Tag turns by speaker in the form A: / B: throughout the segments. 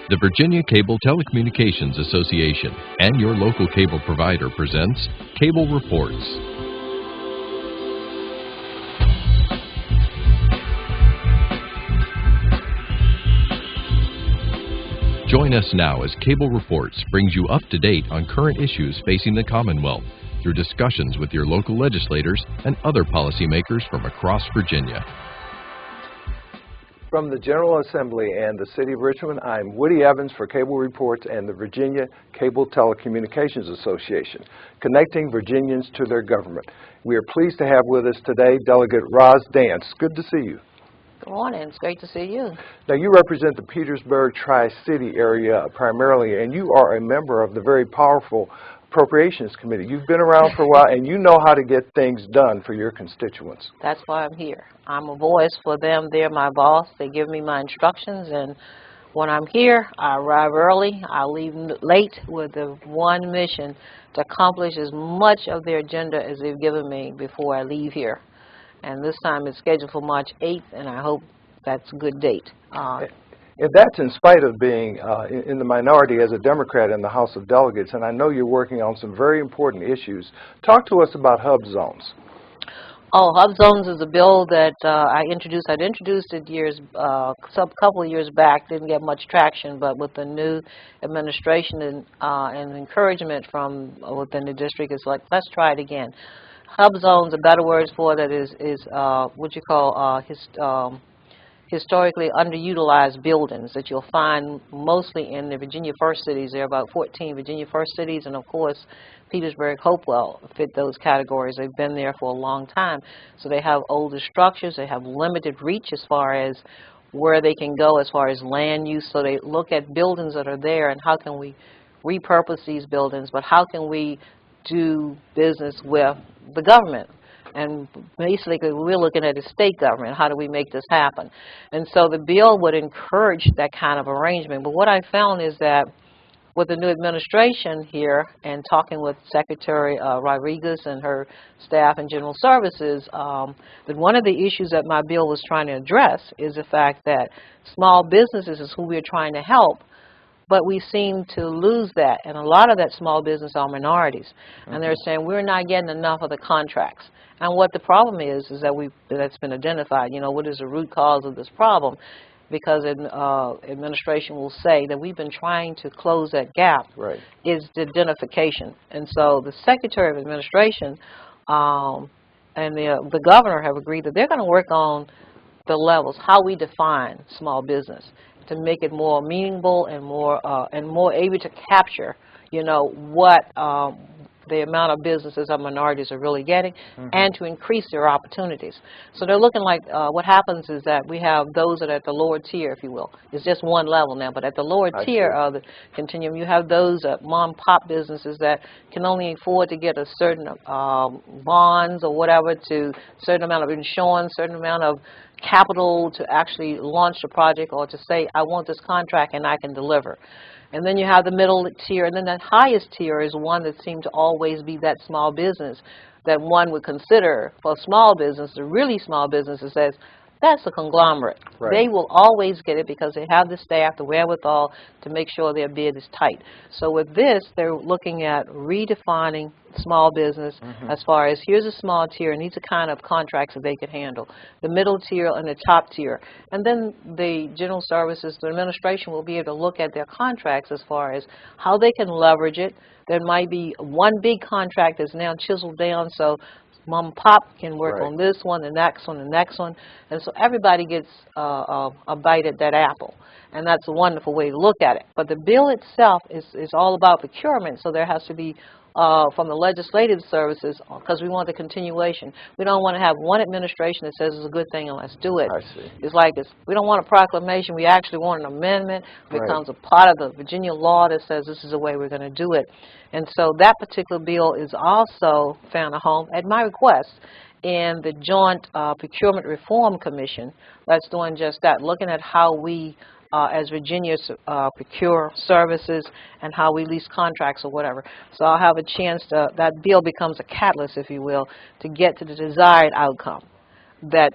A: The Virginia Cable Telecommunications Association and your local cable provider presents Cable Reports. Join us now as Cable Reports brings you up to date on current issues facing the Commonwealth through discussions with your local legislators and other policymakers from across Virginia.
B: From the General Assembly and the City of Richmond, I'm Woody Evans for Cable Reports and the Virginia Cable Telecommunications Association, connecting Virginians to their government. We are pleased to have with us today Delegate Roz Dance. Good to see you.
C: Good morning. It's great to see you.
B: Now, you represent the Petersburg Tri-City area primarily, and you are a member of the very powerful Appropriations Committee. You've been around for a while, and you know how to get things done for your constituents.
C: That's why I'm here. I'm a voice for them. They're my boss. They give me my instructions, and when I'm here, I arrive early. I leave late with the one mission to accomplish as much of their agenda as they've given me before I leave here. And this time it's scheduled for March 8th, and I hope that's a good date.
B: And that's in spite of being in the minority as a Democrat in the House of Delegates, and I know you're working on some very important issues. Talk to us about hub zones.
C: Oh, hub zones is a bill that I introduced. I'd introduced it a couple of years back, didn't get much traction, but with the new administration and encouragement from within the district, it's like, let's try it again. Hub zones, a better word for that is what you call historically underutilized buildings that you'll find mostly in the Virginia First cities. There are about 14 Virginia First cities, and of course Petersburg, Hopewell fit those categories. They've been there for a long time. So they have older structures, they have limited reach as far as where they can go as far as land use. So they look at buildings that are there and how can we repurpose these buildings, but how can we do business with the government? And basically, we're looking at the state government. How do we make this happen? And so the bill would encourage that kind of arrangement. But what I found is that with the new administration here and talking with Secretary Rodriguez and her staff and general services, that one of the issues that my bill was trying to address is the fact that small businesses is who we're trying to help. But we seem to lose that, and a lot of that small business are minorities. And they're saying we're not getting enough of the contracts. And what the problem is that that's been identified. You know, what is the root cause of this problem? Because administration will say that we've been trying to close that gap.
B: Right. Is
C: the identification. And so the Secretary of Administration and the governor have agreed that they're going to work on the levels, how we define small business, to make it more meaningful and more able to capture, you know, what the amount of businesses our minorities are really getting, and to increase their opportunities. So they're looking like what happens is that we have those that are at the lower tier, if you will. It's just one level now, but at the lower tier of the continuum, you have those mom-pop businesses that can only afford to get a certain bonds or whatever, to a certain amount of insurance, certain amount of capital to actually launch a project or to say, I want this contract and I can deliver. And then you have the middle tier, and then that highest tier is one that seems to always be that small business that one would consider for small business, the really small business that says, that's a conglomerate.
B: Right.
C: They will always get it because they have the staff, the wherewithal to make sure their bid is tight. So with this, they're looking at redefining small business as far as here's a small tier and these are kind of contracts that they could handle. The middle tier and the top tier. And then the general services, the administration will be able to look at their contracts as far as how they can leverage it. There might be one big contract that's now chiseled down, so mom and pop can work on this one, the next one, the next one. And so everybody gets a bite at that apple. And that's a wonderful way to look at it. But the bill itself is all about procurement, so there has to be from the legislative services, because we want the continuation. We don't want to have one administration that says it's a good thing and let's do it.
B: I see.
C: It's like we don't want a proclamation. We actually want an amendment. It becomes a part of the Virginia law that says this is the way we're going to do it. And so that particular bill is also found a home, at my request, in the Joint Procurement Reform Commission that's doing just that, looking at how we as Virginia procure services and how we lease contracts or whatever. So I'll have a chance to, that bill becomes a catalyst, if you will, to get to the desired outcome, that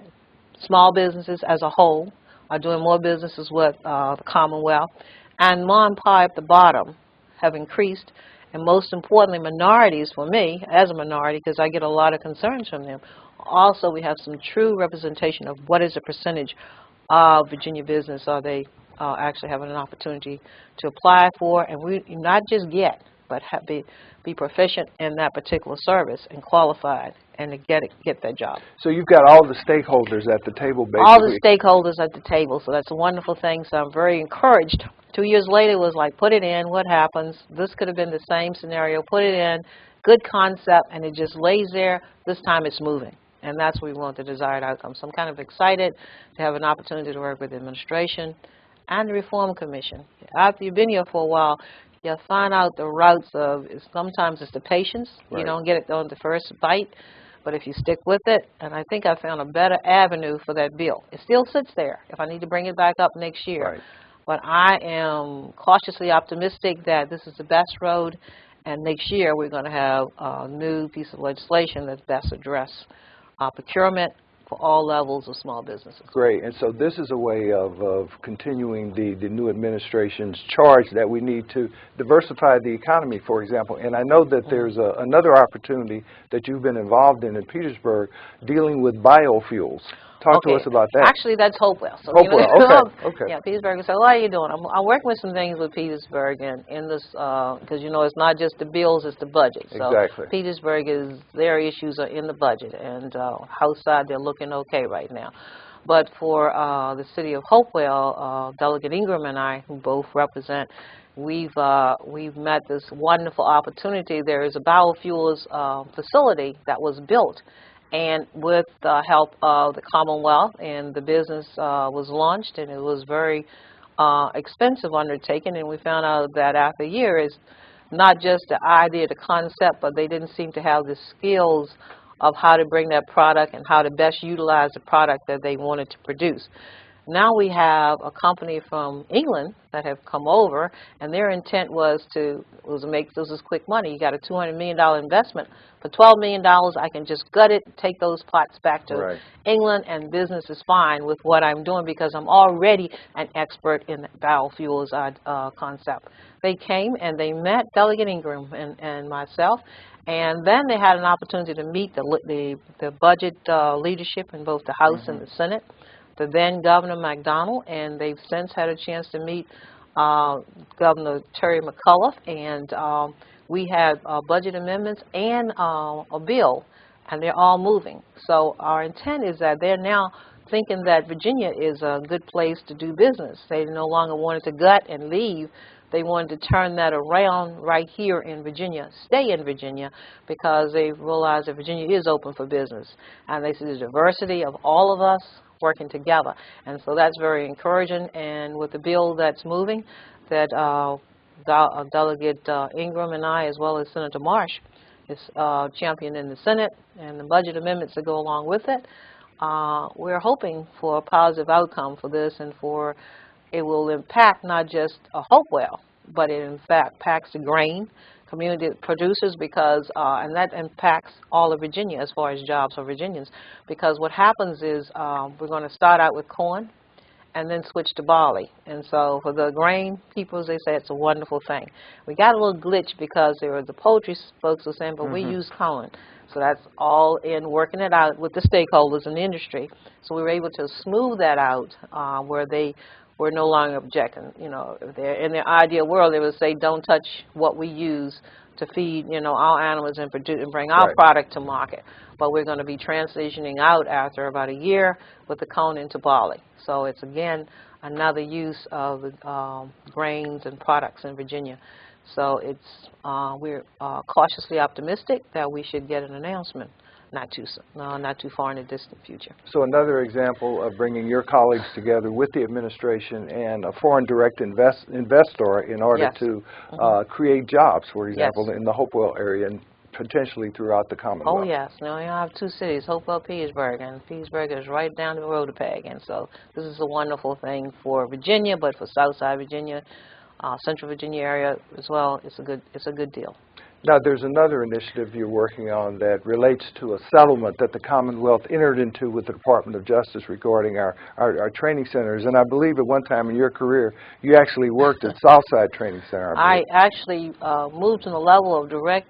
C: small businesses as a whole are doing more businesses with the Commonwealth, and mom and pop at the bottom have increased, and most importantly, minorities for me, as a minority, because I get a lot of concerns from them. Also, we have some true representation of what is the percentage of Virginia business are they actually having an opportunity to apply for, and we not just get, but be proficient in that particular service and qualified and to get that job.
B: So you've got all the stakeholders at the table, basically.
C: All the stakeholders at the table, so that's a wonderful thing. So I'm very encouraged. 2 years later, it was like, put it in, what happens? This could have been the same scenario. Put it in, good concept, and it just lays there. This time it's moving, and that's what we want, the desired outcome. So I'm kind of excited to have an opportunity to work with the administration and the Reform Commission. After you've been here for a while, you find out the routes of, sometimes it's the patience.
B: Right.
C: You don't get it on the first bite, but if you stick with it, and I think I found a better avenue for that bill. It still sits there if I need to bring it back up next year.
B: Right.
C: But I am cautiously optimistic that this is the best road, and next year we're going to have a new piece of legislation that best address procurement for all levels of small businesses.
B: Great. And so this is a way of continuing the new administration's charge that we need to diversify the economy, for example. And I know that there's another opportunity that you've been involved in Petersburg dealing with biofuels. Talk to us about that.
C: Actually, that's Hopewell. So,
B: Hopewell, okay.
C: Yeah, Petersburg. So what are you doing? I'm working with some things with Petersburg in this, because, you know, it's not just the bills, it's the budget. So
B: exactly.
C: Petersburg their issues are in the budget, and House side, they're looking okay right now. But for the city of Hopewell, Delegate Ingram and I, who both represent, we've met this wonderful opportunity. There is a biofuels facility that was built, and with the help of the Commonwealth, and the business was launched, and it was very expensive undertaking, and we found out that after a year is not just the idea, the concept, but they didn't seem to have the skills of how to bring that product and how to best utilize the product that they wanted to produce. Now we have a company from England that have come over, and their intent was to make this is quick money. You got a $200 million investment. For $12 million, I can just gut it, take those plots back to England, and business is fine with what I'm doing because I'm already an expert in the biofuels concept. They came and they met Delegate Ingram and myself, and then they had an opportunity to meet the budget leadership in both the House and the Senate, the then Governor McDonnell, and they've since had a chance to meet Governor Terry McAuliffe, and we had budget amendments and a bill, and they're all moving. So our intent is that they're now thinking that Virginia is a good place to do business. They no longer wanted to gut and leave. They wanted to turn that around right here in Virginia, stay in Virginia, because they realized that Virginia is open for business. And they see the diversity of all of us working together. And so that's very encouraging. And with the bill that's moving, that Delegate Ingram and I, as well as Senator Marsh, is championed in the Senate, and the budget amendments that go along with it, we're hoping for a positive outcome for this, and for it will impact not just Hopewell, but it in fact impacts the grain community producers, because and that impacts all of Virginia as far as jobs for Virginians, because what happens is we're going to start out with corn and then switch to barley. And so for the grain people, as they say, it's a wonderful thing. We got a little glitch because there were the poultry folks were saying, but we use corn. So that's all in working it out with the stakeholders in the industry. So we were able to smooth that out where they were no longer objecting. You know, if they're in their ideal world, they would say, don't touch what we use to feed, you know, our animals and produce and bring our product to market. But we're going to be transitioning out after about a year with the cone into barley. So it's, again, another use of the grains and products in Virginia. So it's we're cautiously optimistic that we should get an announcement not too far in the distant future.
B: So another example of bringing your colleagues together with the administration and a foreign direct investor in order to create jobs, for example, in the Hopewell area and potentially throughout the Commonwealth.
C: Oh, yes. Now, you have two cities, Hopewell, Petersburg, and Petersburg is right down the road to Peg. And so this is a wonderful thing for Virginia, but for Southside Virginia, Central Virginia area as well, it's a good deal.
B: Now, there's another initiative you're working on that relates to a settlement that the Commonwealth entered into with the Department of Justice regarding our training centers. And I believe at one time in your career, you actually worked at Southside Training Center.
C: I actually moved from the level of direct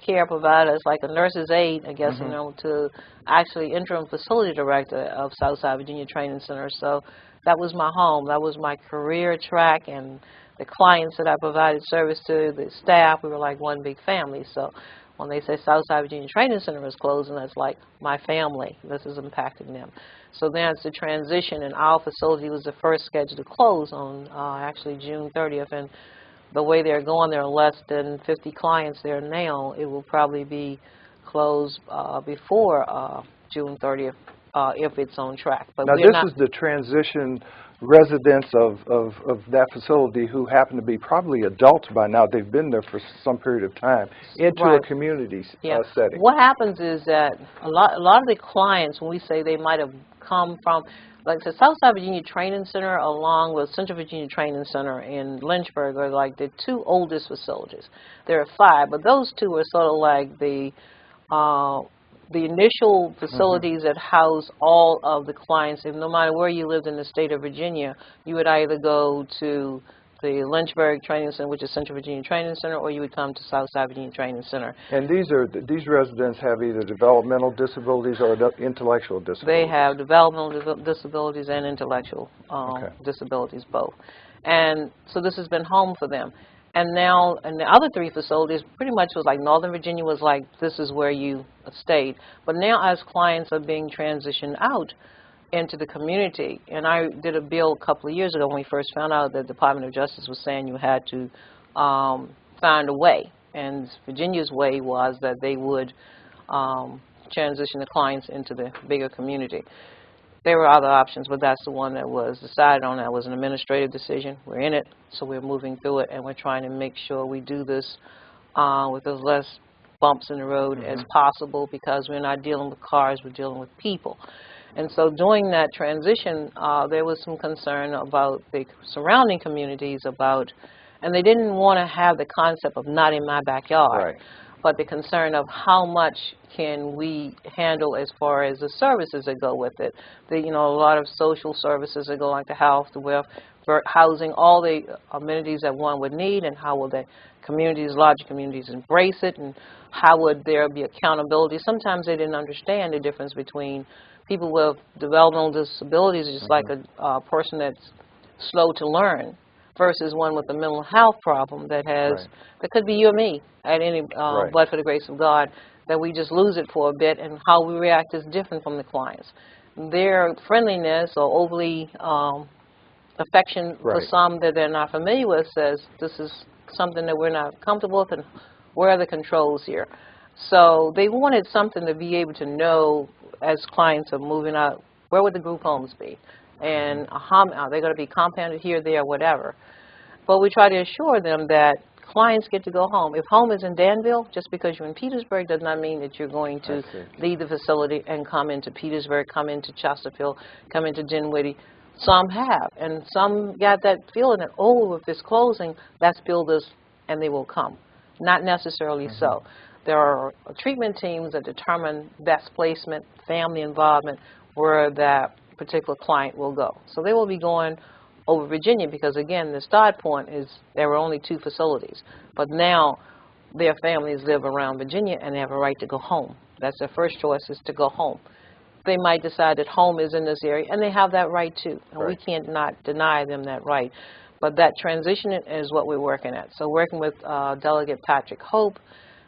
C: care providers, like a nurse's aide, I guess, to actually interim facility director of Southside Virginia Training Center. So that was my home. That was my career track, and the clients that I provided service to, the staff, we were like one big family. So when they say Southside Virginia Training Center is closing, that's like my family. This is impacting them. So then it's the transition, and our facility was the first scheduled to close on actually June 30th. And the way they're going, there are less than 50 clients there now. It will probably be closed before June 30th if it's on track. But
B: now, this is the transition residents of that facility who happen to be probably adults by now. They've been there for some period of time into a community setting.
C: What happens is that a lot of the clients, when we say they might have come from, like the Southside Virginia Training Center along with Central Virginia Training Center in Lynchburg are like the two oldest facilities. There are 5, but those two are sort of like the initial facilities that house all of the clients. And no matter where you lived in the state of Virginia, you would either go to the Lynchburg Training Center, which is Central Virginia Training Center, or you would come to Southside Virginia Training Center.
B: And these residents have either developmental disabilities or intellectual disabilities?
C: They have developmental disabilities and intellectual disabilities, both. And so this has been home for them. And now, in the other 3 facilities, pretty much was like Northern Virginia was like, this is where you stayed. But now as clients are being transitioned out into the community, and I did a bill a couple of years ago when we first found out that the Department of Justice was saying you had to find a way. And Virginia's way was that they would transition the clients into the bigger community. There were other options, but that's the one that was decided on. That was an administrative decision. We're in it, so we're moving through it, and we're trying to make sure we do this with as less bumps in the road as possible, because we're not dealing with cars, we're dealing with people. And so during that transition, there was some concern about the surrounding communities and they didn't want to have the concept of not in my backyard. But the concern of how much can we handle as far as the services that go with it. A lot of social services that go like the health, the welfare, housing, all the amenities that one would need, and how will the communities, larger communities, embrace it, and how would there be accountability. Sometimes they didn't understand the difference between people with developmental disabilities, just like a person that's slow to learn, versus one with a mental health problem that could be you or me at any, but for the grace of God, that we just lose it for a bit, and how we react is different from the clients. Their friendliness or overly affection for some that they're not familiar with says this is something that we're not comfortable with, and where are the controls here? So they wanted something to be able to know as clients are moving out, where would the group homes be? And are they going to be compounded here, there, whatever? But we try to assure them that clients get to go home. If home is in Danville, just because you're in Petersburg does not mean that you're going to leave the facility and come into Petersburg, come into Chesterfield, come into Dinwiddie. Some have, and some got that feeling that, oh, if it's closing, let's build this, and they will come. Not necessarily so. There are treatment teams that determine best placement, family involvement, where that particular client will go. So they will be going over Virginia because, again, the start point is there were only 2 facilities. But now their families live around Virginia and they have a right to go home. That's their first choice, is to go home. They might decide that home is in this area, and they have that right too. And we can't not deny them that right. But that transition is what we're working at. So working with Delegate Patrick Hope,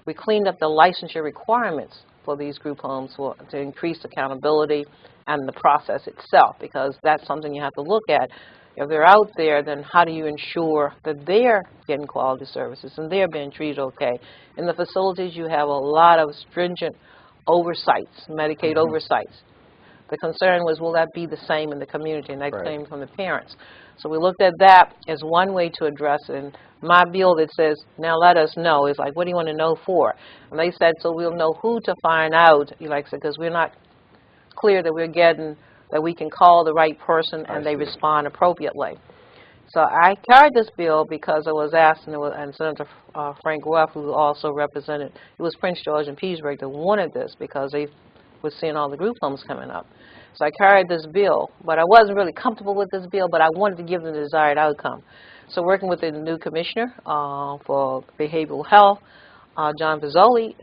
C: we cleaned up the licensure requirements for these group homes to increase accountability and the process itself, because that's something you have to look at. If they're out there, then how do you ensure that they're getting quality services and they're being treated okay? In the facilities, you have a lot of stringent oversights, Medicaid oversights. The concern was, will that be the same in the community? And that came from the parents. So we looked at that as one way to address it. And my bill that says, now let us know, is like, what do you want to know for? And they said, so we'll know who to find out, because we're not clear that we're getting, that we can call the right person and they respond appropriately. So I carried this bill because I was asked, and Senator Frank Ruff, who also represented, it was Prince George and Petersburg that wanted this because they were seeing all the group homes coming up. So I carried this bill, but I wasn't really comfortable with this bill, but I wanted to give them the desired outcome. So working with the new commissioner for behavioral health, John Pizzoli,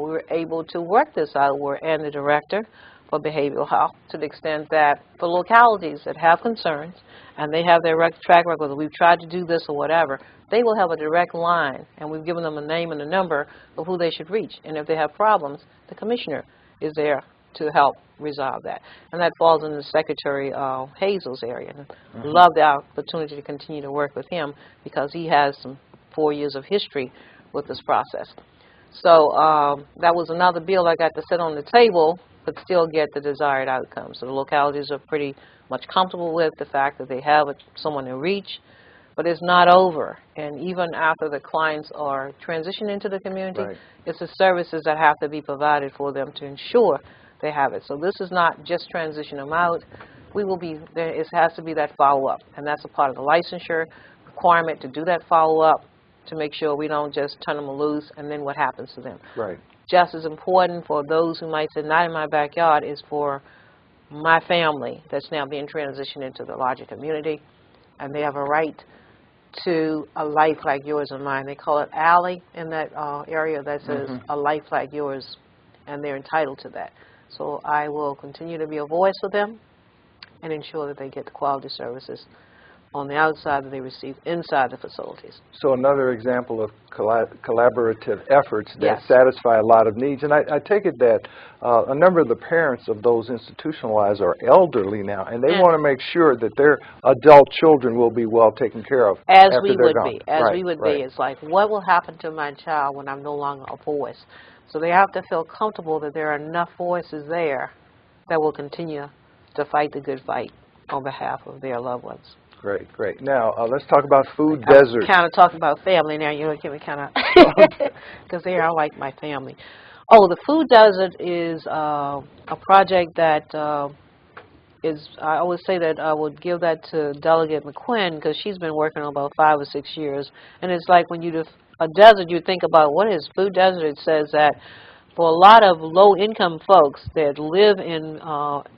C: we were able to work this out, and the director for behavioral health, to the extent that for localities that have concerns and they have their track record, whether we've tried to do this or whatever, they will have a direct line, and we've given them a name and a number of who they should reach. And if they have problems, the commissioner is there to help resolve that. And that falls into Secretary Hazel's area. And love the opportunity to continue to work with him because he has some 4 years of history with this process. So that was another bill I got to sit on the table but still get the desired outcome. So the localities are pretty much comfortable with the fact that they have someone to reach, but it's not over. And even after the clients are transitioned into the community, it's the services that have to be provided for them to ensure they have it. So this is not just transition them out. We will be there. It has to be that follow-up, and that's a part of the licensure requirement to do that follow-up to make sure we don't just turn them loose and then what happens to them.
B: Right.
C: Just as important for those who might say, not in my backyard, is for my family that's now being transitioned into the larger community, and they have a right to a life like yours and mine. They call it alley in that area that says a life like yours, and they're entitled to that. So I will continue to be a voice for them and ensure that they get the quality services on the outside that they receive inside the facilities.
B: So another example of collaborative efforts that satisfy a lot of needs. And I take it that a number of the parents of those institutionalized are elderly now, and they want to make sure that their adult children will be well taken care of after they're gone.
C: As we would be. It's like, what will happen to my child when I'm no longer a voice? So they have to feel comfortable that there are enough voices there that will continue to fight the good fight on behalf of their loved ones.
B: Great, great. Now, let's talk about food deserts.
C: Kind of talking about family now. You know, give me kind of, because they are like my family. Oh, the food desert is a project that is, I always say that I would give that to Delegate McQuinn because she's been working on about 5 or 6 years. And it's like when you do a desert, you think about what is food desert. It says that for a lot of low-income folks that live in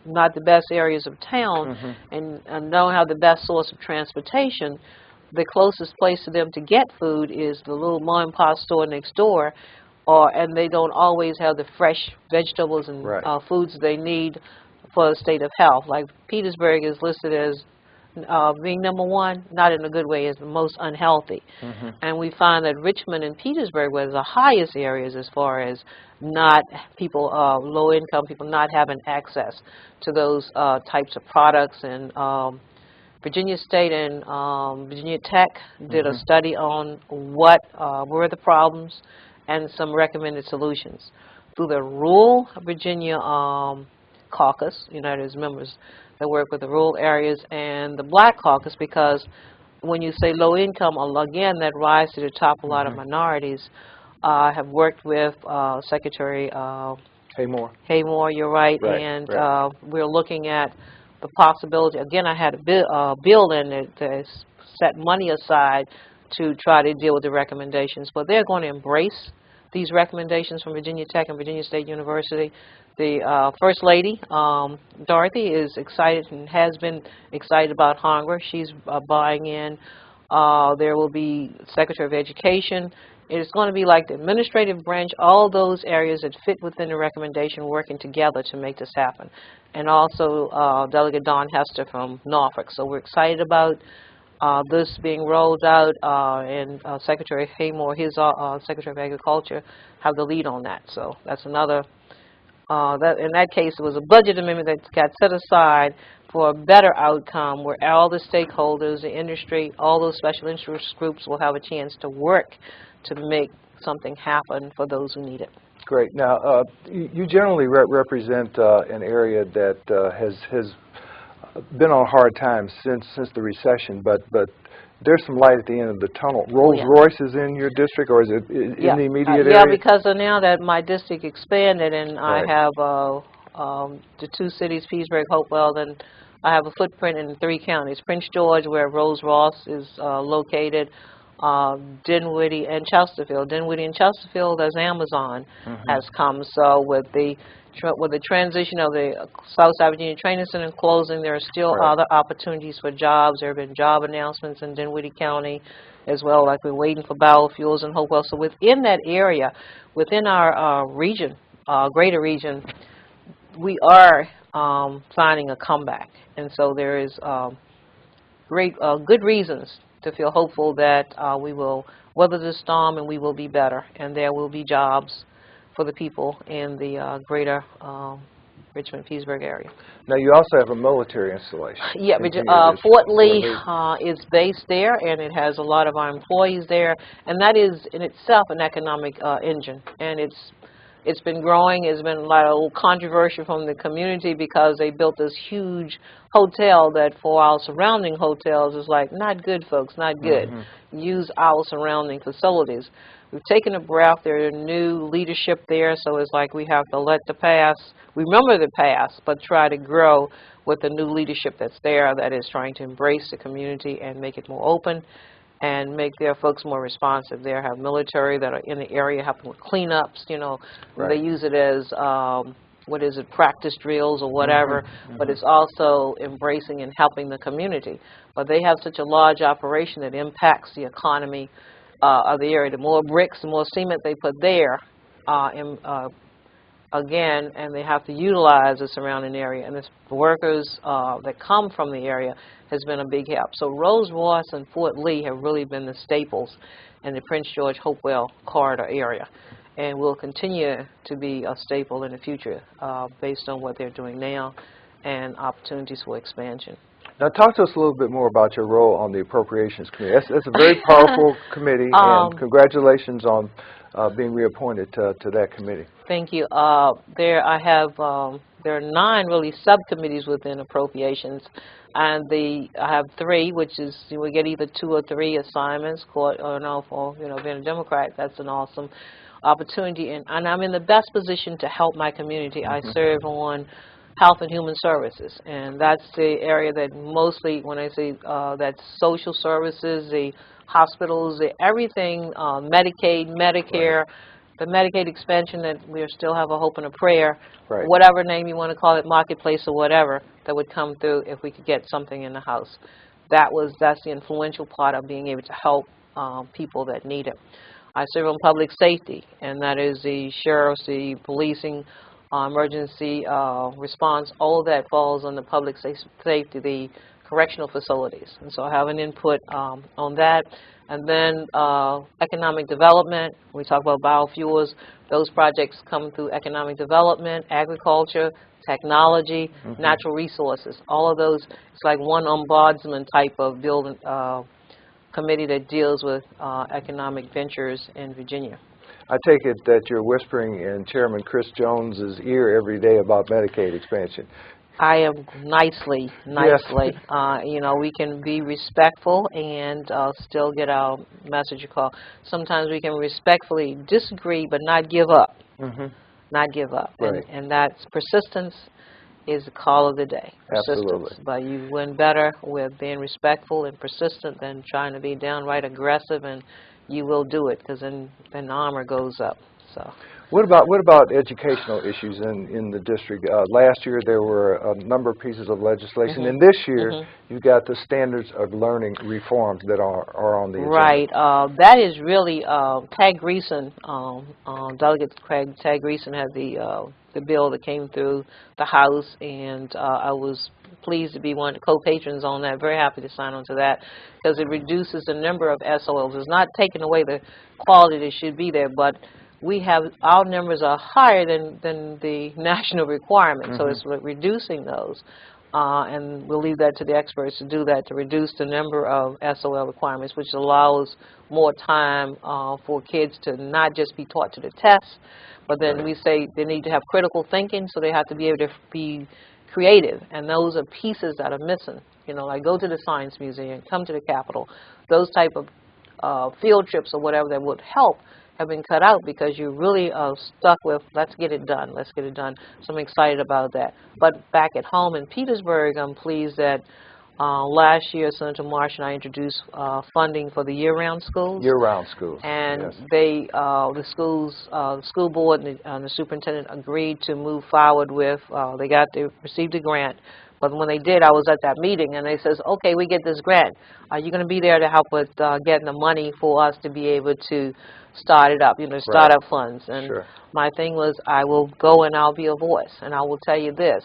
C: not the best areas of town and don't have the best source of transportation, the closest place to them to get food is the little mom-and-pop store next door, and they don't always have the fresh vegetables and foods they need for the state of health. Like Petersburg is listed as being #1, not in a good way, is the most unhealthy. And we find that Richmond and Petersburg were the highest areas as far as not people, low-income people not having access to those types of products. And Virginia State and Virginia Tech did a study on what were the problems and some recommended solutions. Through the Rural Virginia Caucus, United members that work with the rural areas, and the Black Caucus, because when you say low income, again, that rise to the top a lot of minorities. Have worked with Secretary Haymore, you're right, and we're looking at the possibility. Again, I had a bill in it to set money aside to try to deal with the recommendations, but they're going to embrace these recommendations from Virginia Tech and Virginia State University. The First Lady, Dorothy, is excited and has been excited about hunger. She's buying in. There will be Secretary of Education. It's going to be like the administrative branch, all those areas that fit within the recommendation working together to make this happen. And also Delegate Don Hester from Norfolk. So we're excited about this being rolled out, and Secretary Haymore, his Secretary of Agriculture, have the lead on that. So that's another, in that case, it was a budget amendment that got set aside for a better outcome where all the stakeholders, the industry, all those special interest groups will have a chance to work to make something happen for those who need it.
B: Great. Now, you generally represent an area that has been on hard times since the recession, but there's some light at the end of the tunnel. Rolls-Royce is in your district, or is it in the immediate area?
C: Yeah, because now that my district expanded and I have the 2 cities, Petersburg, Hopewell, and I have a footprint in 3 counties: Prince George, where Rose Ross is located, Dinwiddie, and Chesterfield. Dinwiddie and Chesterfield, as Amazon has come. So with the transition of the Southside Virginia Training Center closing, there are still other opportunities for jobs. There have been job announcements in Dinwiddie County as well, like we're waiting for biofuels in Hopewell. So within that area, within our region, greater region, we are finding a comeback. And so there is good reasons to feel hopeful that we will weather the storm and we will be better, and there will be jobs for the people in the greater Richmond-Petersburg area.
B: Now, you also have a military installation.
C: Yeah, Fort Lee is based there, and it has a lot of our employees there, and that is in itself an economic engine, and it's been growing. It's been a lot of controversy from the community because they built this huge hotel that for our surrounding hotels is like, not good, folks, not good. Use our surrounding facilities. We've taken a breath. There's new leadership there, so it's like we have to let the past, remember the past, but try to grow with the new leadership that's there that is trying to embrace the community and make it more open and make their folks more responsive. They have military that are in the area helping with cleanups, you know. They use it as, practice drills or whatever, but it's also embracing and helping the community. But they have such a large operation that impacts the economy of the area. The more bricks, the more cement they put there, again, and they have to utilize the surrounding area. And the workers that come from the area has been a big help. So Rose Ross and Fort Lee have really been the staples in the Prince George Hopewell corridor area, and will continue to be a staple in the future based on what they're doing now and opportunities for expansion.
B: Now, talk to us a little bit more about your role on the Appropriations Committee. That's a very powerful committee, and congratulations on being reappointed to that committee.
C: Thank you. There are 9 really subcommittees within appropriations, and I have 3, which is we get either 2 or 3 assignments. For being a Democrat, that's an awesome opportunity, and I'm in the best position to help my community. I serve on Health and Human Services, and that's the area that mostly, when I say that's social services, the hospitals, everything, Medicaid, Medicare, the Medicaid expansion that we still have a hope and a prayer, whatever name you want to call it, marketplace or whatever, that would come through if we could get something in the House. That's the influential part of being able to help people that need it. I serve on public safety, and that is the sheriffs, the policing, emergency response. All of that falls on the public safety, the correctional facilities. And so I have an input on that. And then economic development. We talk about biofuels. Those projects come through economic development, agriculture, technology, natural resources. All of those, it's like one ombudsman type of building committee that deals with economic ventures in Virginia.
B: I take it that you're whispering in Chairman Chris Jones's ear every day about Medicaid expansion.
C: I am nicely.
B: Yes.
C: We can be respectful and still get our message across. Sometimes we can respectfully disagree, but not give up. Not give up.
B: Right.
C: And that's persistence is the call of the day.
B: Absolutely.
C: But you win better with being respectful and persistent than trying to be downright aggressive, and you will do it, because then the armor goes up. So.
B: What about educational issues in the district? Last year there were a number of pieces of legislation, and this year you've got the standards of learning reforms that are on the agenda.
C: Right. That is really Tag Greason, Delegate Tag Greason had the bill that came through the House, and I was pleased to be one of the co-patrons on that. Very happy to sign on to that, because it reduces the number of SOLs. It's not taking away the quality that should be there, but our numbers are higher than the national requirement, so it's reducing those. And we'll leave that to the experts to do that, to reduce the number of SOL requirements, which allows more time for kids to not just be taught to the test, but then we say they need to have critical thinking, so they have to be able to be creative, and those are pieces that are missing. Like go to the Science Museum, come to the Capitol, those type of field trips or whatever that would help have been cut out because you really are stuck with, let's get it done, let's get it done. So I'm excited about that. But back at home in Petersburg, I'm pleased that last year Senator Marsh and I introduced funding for the year-round schools.
B: Year-round schools.
C: And
B: yes.
C: they, the school board and the superintendent agreed to move forward with, they received a grant. But when they did, I was at that meeting, and they says, okay, we get this grant. Are you going to be there to help with getting the money for us to be able to start it up, startup funds? And
B: sure.
C: my thing was, I will go and I'll be a voice. And I will tell you this,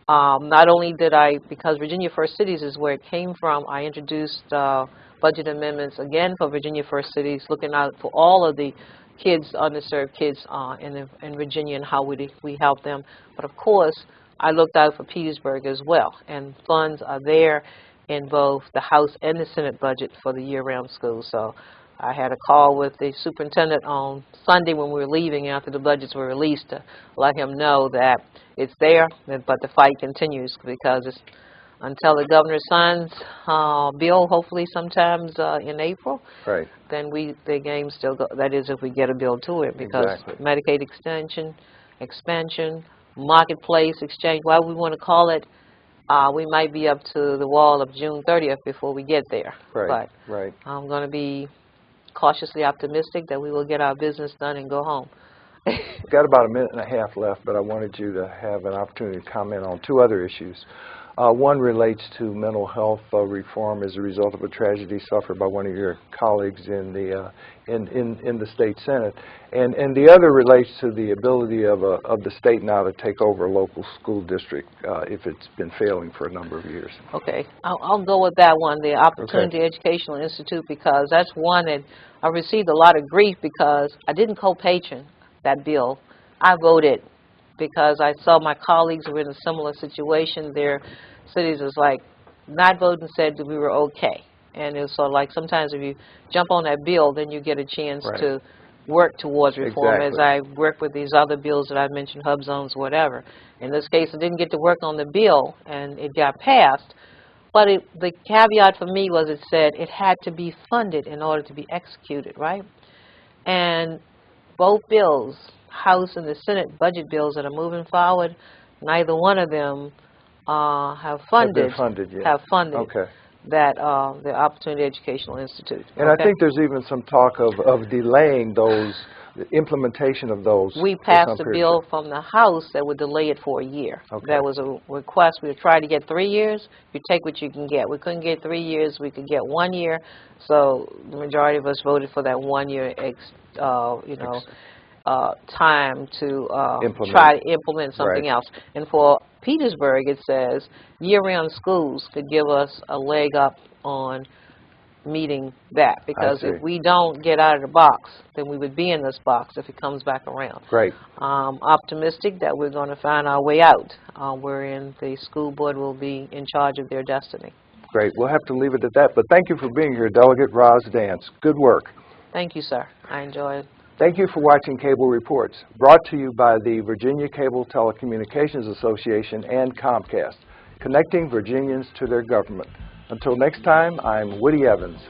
C: not only did I, because Virginia First Cities is where it came from, I introduced budget amendments again for Virginia First Cities, looking out for all of the kids, underserved kids in Virginia and how we help them. But of course, I looked out for Petersburg as well, and funds are there in both the House and the Senate budget for the year-round schools. So I had a call with the superintendent on Sunday when we were leaving after the budgets were released to let him know that it's there, but the fight continues because it's until the governor signs bill, hopefully sometimes in April,
B: right.
C: then the game still go. That is, if we get a bill to it, because
B: exactly.
C: Medicaid expansion, marketplace exchange, whatever we want to call it, we might be up to the wall of June 30th before we get there.
B: Right.
C: But
B: right.
C: I'm going to be cautiously optimistic that we will get our business done and go home.
B: Got about a minute and a half left, but I wanted you to have an opportunity to comment on two other issues. One relates to mental health reform as a result of a tragedy suffered by one of your colleagues in the state senate, and the other relates to the ability of the state now to take over a local school district if it's been failing for a number of years.
C: Okay, I'll go with that one, the Opportunity Educational Institute, because that's one that I received a lot of grief because I didn't co-patron that bill. I voted because I saw my colleagues who were in a similar situation. Their cities was like not voting, said that we were okay. And it was sort of like sometimes if you jump on that bill, then you get a chance
B: right.
C: to work towards reform,
B: exactly.
C: as I work with these other bills that I mentioned, hub zones, whatever. In this case, I didn't get to work on the bill, and it got passed. But the caveat for me was it said it had to be funded in order to be executed, right? And both bills, House and the Senate budget bills that are moving forward, neither one of them have funded
B: okay.
C: that the Opportunity Educational Institute.
B: And
C: okay?
B: I think there's even some talk of delaying those, the implementation of those.
C: We passed a bill from the House that would delay it for a year.
B: Okay.
C: That was a request. We tried to get 3 years. You take what you can get. We couldn't get 3 years. We could get 1 year. So the majority of us voted for that 1 year, time to try to implement something
B: right.
C: else. And for Petersburg, it says year-round schools could give us a leg up on meeting that, because if we don't get out of the box, then we would be in this box if it comes back around.
B: Great.
C: Optimistic that we're going to find our way out, wherein the school board will be in charge of their destiny.
B: Great. We'll have to leave it at that, but thank you for being here, Delegate Roz Dance. Good work.
C: Thank you, sir. I enjoyed it.
B: Thank you for watching Cable Reports, brought to you by the Virginia Cable Telecommunications Association and Comcast, connecting Virginians to their government. Until next time, I'm Woody Evans.